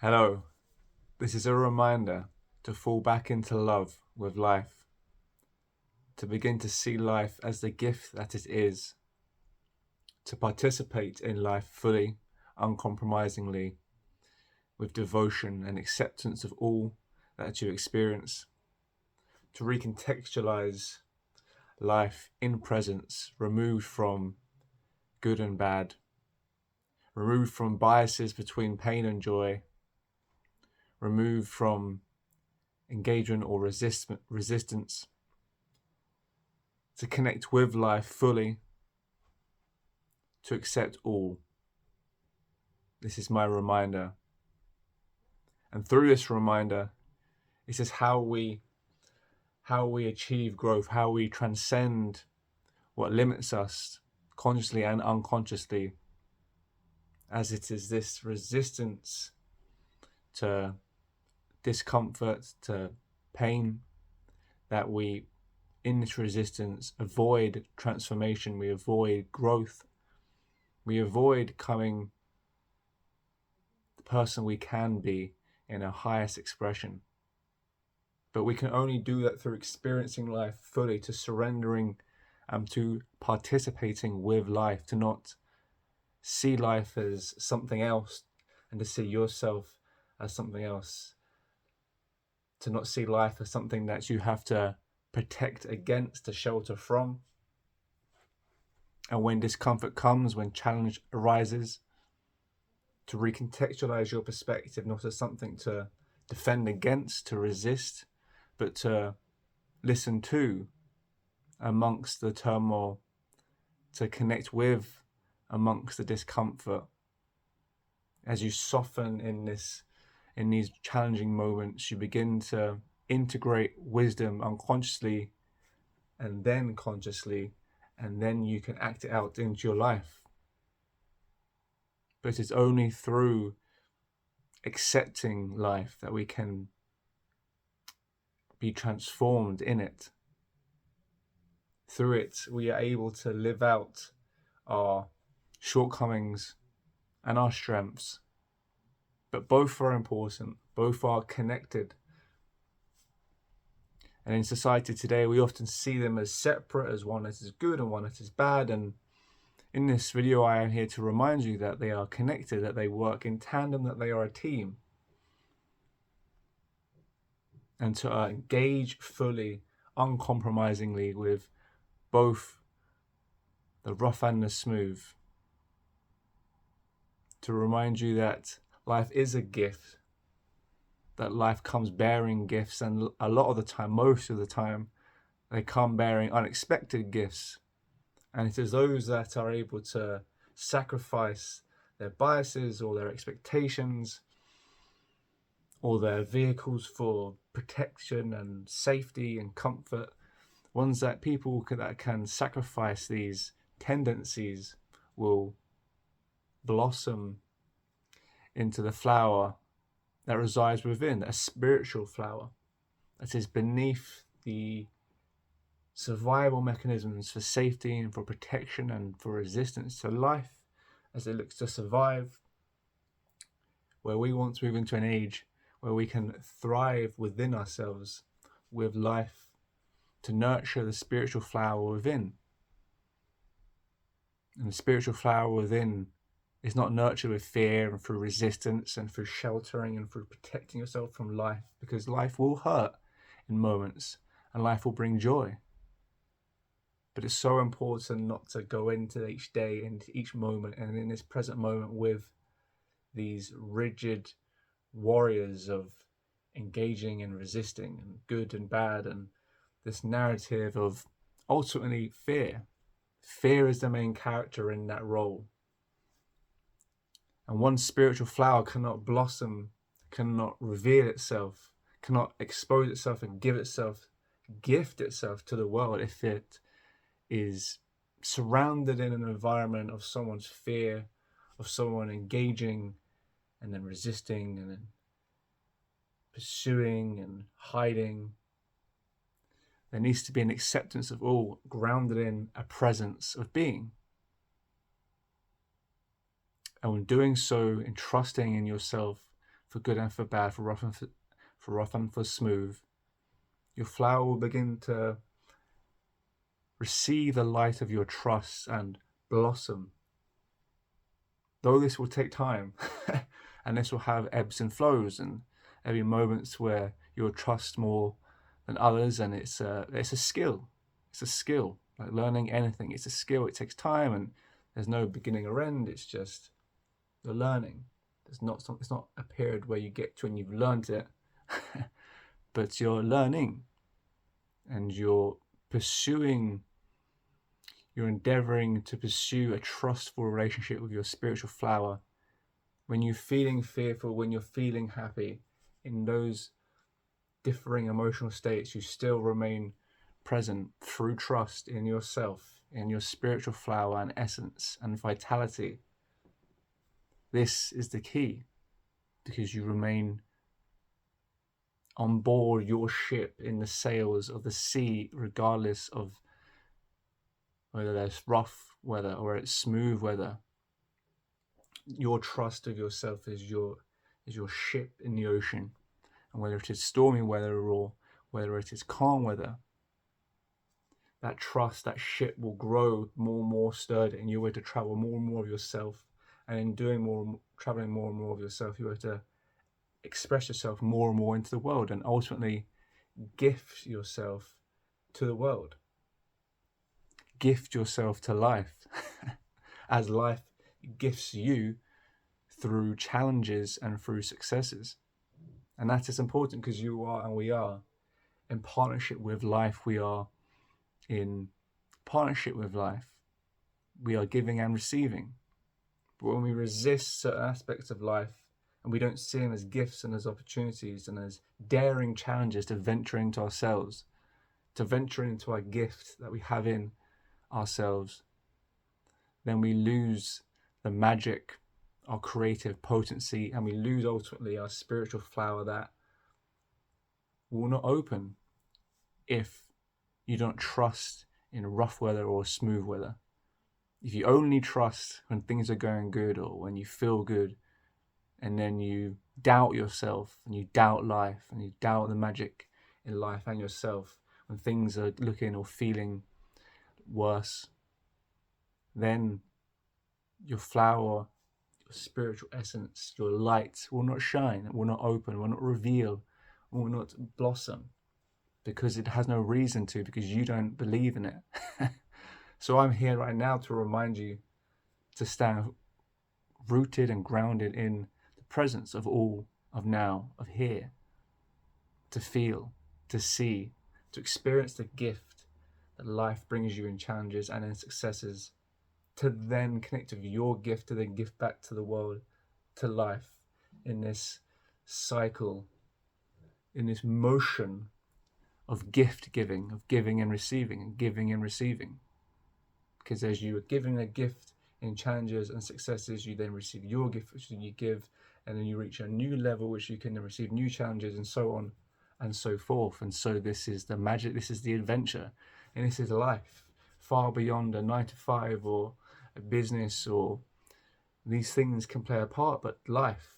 Hello, this is a reminder to fall back into love with life, to begin to see life as the gift that it is, to participate in life fully, uncompromisingly, with devotion and acceptance of all that you experience, to recontextualize life in presence, removed from good and bad, removed from biases between pain and joy, removed from engagement or resistance, to connect with life fully, to accept all. This is my reminder. And through this reminder, this is how we achieve growth, how we transcend what limits us consciously and unconsciously, as it is this resistance to discomfort, to pain, that we, in this resistance, avoid transformation, we avoid growth, we avoid becoming the person we can be in our highest expression. But we can only do that through experiencing life fully, to surrendering and to participating with life, to not see life as something else and to see yourself as something else, to not see life as something that you have to protect against, to shelter from. And when discomfort comes, when challenge arises, to recontextualize your perspective not as something to defend against, to resist, but to listen to amongst the turmoil, to connect with amongst the discomfort. As you soften in these challenging moments, you begin to integrate wisdom unconsciously and then consciously, and then you can act it out into your life. But it's only through accepting life that we can be transformed in it. Through it, we are able to live out our shortcomings and our strengths. But both are important, both are connected. And in society today, we often see them as separate, as one that is good and one that is bad. And in this video, I am here to remind you that they are connected, that they work in tandem, that they are a team. And to engage fully, uncompromisingly with both the rough and the smooth. To remind you that life is a gift, that life comes bearing gifts, and a lot of the time, most of the time, they come bearing unexpected gifts. And it is those that are able to sacrifice their biases or their expectations or their vehicles for protection and safety and comfort, ones that people that can sacrifice these tendencies will blossom into the flower that resides within, a spiritual flower that is beneath the survival mechanisms for safety and for protection and for resistance to life as it looks to survive, where we want to move into an age where we can thrive within ourselves with life, to nurture the spiritual flower within. And the spiritual flower within is not nurtured with fear and through resistance and through sheltering and through protecting yourself from life, because life will hurt in moments and life will bring joy. But it's so important not to go into each day, into each moment, and in this present moment with these rigid warriors of engaging and resisting and good and bad, and this narrative of ultimately fear. Fear is the main character in that role. And one spiritual flower cannot blossom, cannot reveal itself, cannot expose itself and gift itself to the world if it is surrounded in an environment of someone's fear, of someone engaging and then resisting and then pursuing and hiding. There needs to be an acceptance of all, grounded in a presence of being. And when doing so, in trusting in yourself for good and for bad, for rough and for smooth, your flower will begin to receive the light of your trust and blossom. Though this will take time, and this will have ebbs and flows, and there'll be moments where you'll trust more than others, and it's a skill. It's a skill. Like learning anything, it's a skill. It takes time, and there's no beginning or end. It's just you're learning. It's not a period where you get to and you've learned it, but you're learning, and you're endeavoring to pursue a trustful relationship with your spiritual flower. When you're feeling fearful, when you're feeling happy, in those differing emotional states, you still remain present through trust in yourself, in your spiritual flower and essence and vitality. This is the key, because you remain on board your ship in the sails of the sea, regardless of whether there's rough weather or it's smooth weather. Your trust of yourself is your ship in the ocean, and whether it is stormy weather or whether it is calm weather, that trust, that ship will grow more and more sturdy, and you're able to travel more and more of yourself. And in traveling more and more of yourself, you're able to express yourself more and more into the world, and ultimately gift yourself to the world. Gift yourself to life as life gifts you through challenges and through successes. And that is important, because you are, and we are, in partnership with life. We are in partnership with life. We are giving and receiving. But when we resist certain aspects of life, and we don't see them as gifts and as opportunities and as daring challenges to venture into ourselves, to venture into our gift that we have in ourselves, then we lose the magic, our creative potency, and we lose ultimately our spiritual flower that will not open if you don't trust in rough weather or smooth weather. If you only trust when things are going good or when you feel good, and then you doubt yourself and you doubt life and you doubt the magic in life and yourself when things are looking or feeling worse, then your flower, your spiritual essence, your light will not shine, it will not open, will not reveal, will not blossom, because it has no reason to, because you don't believe in it. So I'm here right now to remind you to stand rooted and grounded in the presence of all, of now, of here, to feel, to see, to experience the gift that life brings you in challenges and in successes, to then connect with your gift, to then give back to the world, to life, in this cycle, in this motion of gift giving, of giving and receiving, and giving and receiving. Because as you are giving a gift in challenges and successes, you then receive your gift, which you give, and then you reach a new level, which you can then receive new challenges, and so on and so forth. And so this is the magic, this is the adventure, and this is life, far beyond a 9-to-5 or a business, or these things can play a part, but life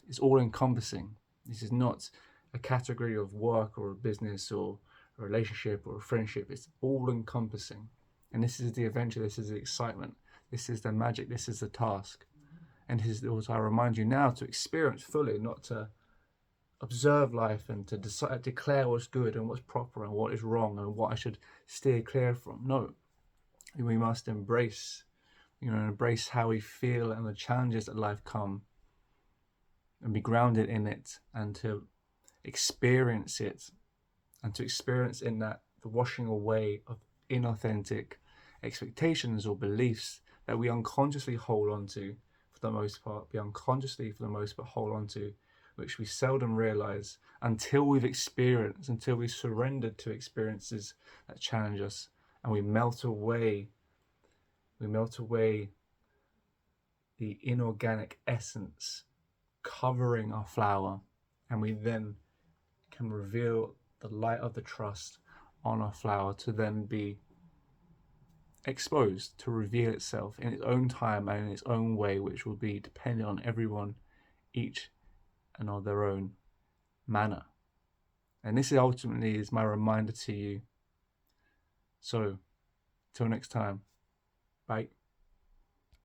is all encompassing. This is not a category of work or a business or a relationship or a friendship. It's all encompassing. And this is the adventure, this is the excitement, this is the magic, this is the task. And this is what I remind you now to experience fully, not to observe life and to declare what's good and what's proper and what is wrong and what I should steer clear from. No, we must embrace how we feel and the challenges that life come, and be grounded in it, and to experience it, and to experience in that the washing away of inauthentic expectations or beliefs that we unconsciously hold on to for the most part, hold on to, which we seldom realize until we've surrendered to experiences that challenge us, and we melt away the inorganic essence covering our flower, and we then can reveal the light of the trust on our flower to then be exposed, to reveal itself in its own time and in its own way, which will be dependent on everyone each and of their own manner. And this ultimately is my reminder to you. So, till next time, bye.